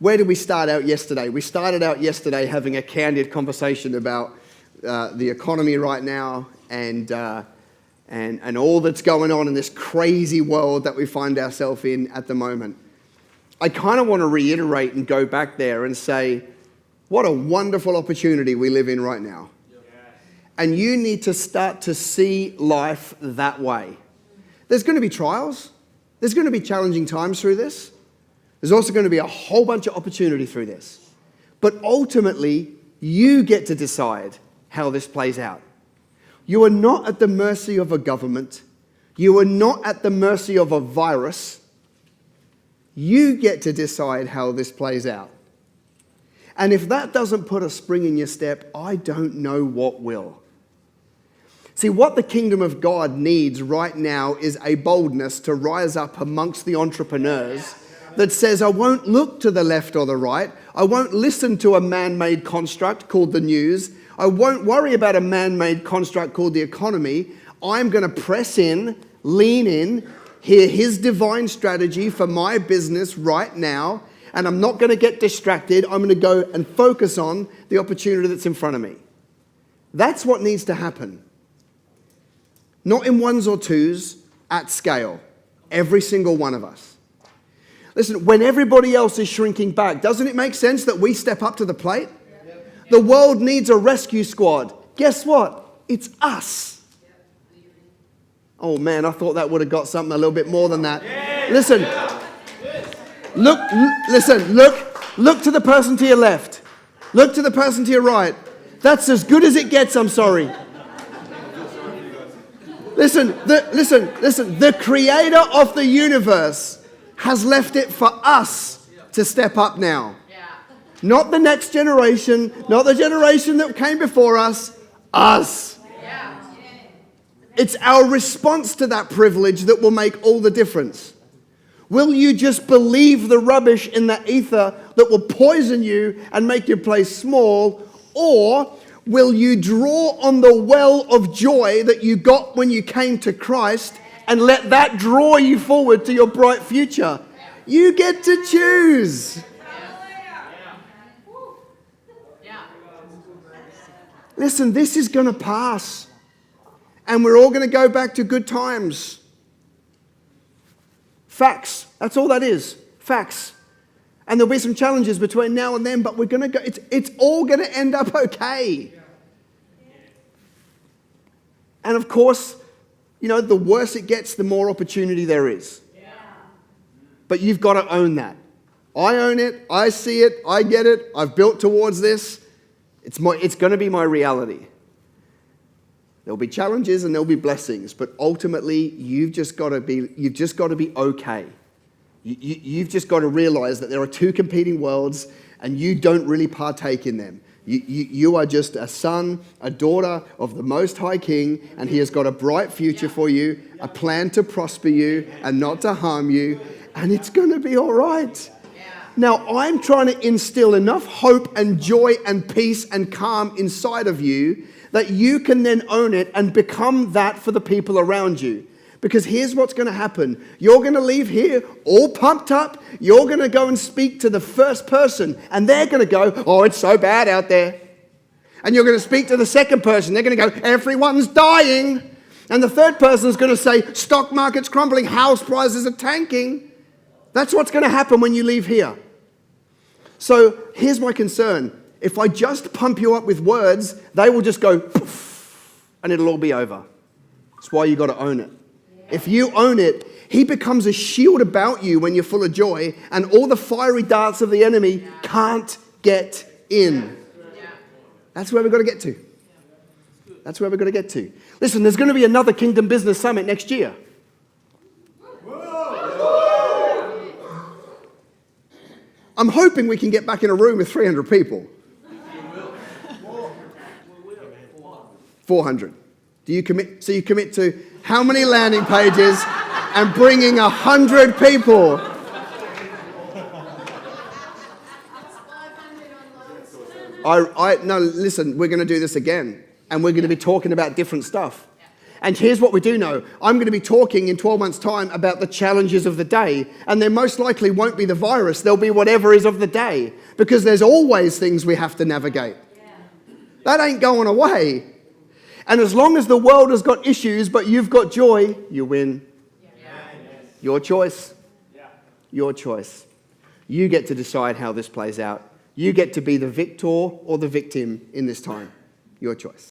where did we start out yesterday? We started out yesterday having a candid conversation about the economy right now and all that's going on in this crazy world that we find ourselves in at the moment. I kind of want to reiterate and go back there and say, what a wonderful opportunity we live in right now. And you need to start to see life that way. There's going to be trials. There's going to be challenging times through this. There's also going to be a whole bunch of opportunity through this. But ultimately, you get to decide how this plays out. You are not at the mercy of a government. You are not at the mercy of a virus. You get to decide how this plays out. And if that doesn't put a spring in your step, I don't know what will. See, what the kingdom of God needs right now is a boldness to rise up amongst the entrepreneurs that says, I won't look to the left or the right. I won't listen to a man-made construct called the news. I won't worry about a man-made construct called the economy. I'm going to press in, lean in, hear his divine strategy for my business right now, and I'm not going to get distracted. I'm going to go and focus on the opportunity that's in front of me. That's what needs to happen. Not in ones or twos, at scale. Every single one of us. Listen, when everybody else is shrinking back, doesn't it make sense that we step up to the plate? The world needs a rescue squad. Guess what? It's us. Oh man, I thought that would have got something a little bit more than that. Listen. Look to the person to your left. Look to the person to your right. That's as good as it gets, I'm sorry. Listen, the creator of the universe has left it for us to step up now. Not the next generation, not the generation that came before us, us. It's our response to that privilege that will make all the difference. Will you just believe the rubbish in the ether that will poison you and make your place small, or will you draw on the well of joy that you got when you came to Christ and let that draw you forward to your bright future? You get to choose. Listen, this is going to pass. And we're all going to go back to good times. Facts. That's all that is. Facts. And there'll be some challenges between now and then, but we're going to go. It's all going to end up okay. And of course, the worse it gets, the more opportunity there is. But you've got to own that. I own it. I see it. I get it. I've built towards this. It's going to be my reality. There'll be challenges and there'll be blessings, but ultimately you've just got to be okay. You've just got to realize that there are two competing worlds and you don't really partake in them. You are just a son, a daughter of the Most High King, and he has got a bright future for you, a plan to prosper you and not to harm you, and it's going to be all right. Now, I'm trying to instill enough hope and joy and peace and calm inside of you that you can then own it and become that for the people around you. Because here's what's going to happen. You're going to leave here all pumped up. You're going to go and speak to the first person, and they're going to go, oh, it's so bad out there. And you're going to speak to the second person. They're going to go, everyone's dying. And the third person is going to say, stock market's crumbling, house prices are tanking. That's what's going to happen when you leave here. So here's my concern. If I just pump you up with words, they will just go poof, and it'll all be over. That's why you got to own it. If you own it, he becomes a shield about you when you're full of joy, and all the fiery darts of the enemy can't get in. That's where we've got to get to. That's where we're going to get to. Listen, there's going to be another Kingdom Business Summit next year. I'm hoping we can get back in a room with 300 people. 400. Do you commit? So you commit to how many landing pages and bringing 100 people? No, listen, we're going to do this again. And we're going to be talking about different stuff. And here's what we do know. I'm going to be talking in 12 months' time about the challenges of the day. And there most likely won't be the virus. There'll be whatever is of the day. Because there's always things we have to navigate. That ain't going away. And as long as the world has got issues, but you've got joy, you win. Your choice. Your choice. You get to decide how this plays out. You get to be the victor or the victim in this time. Your choice.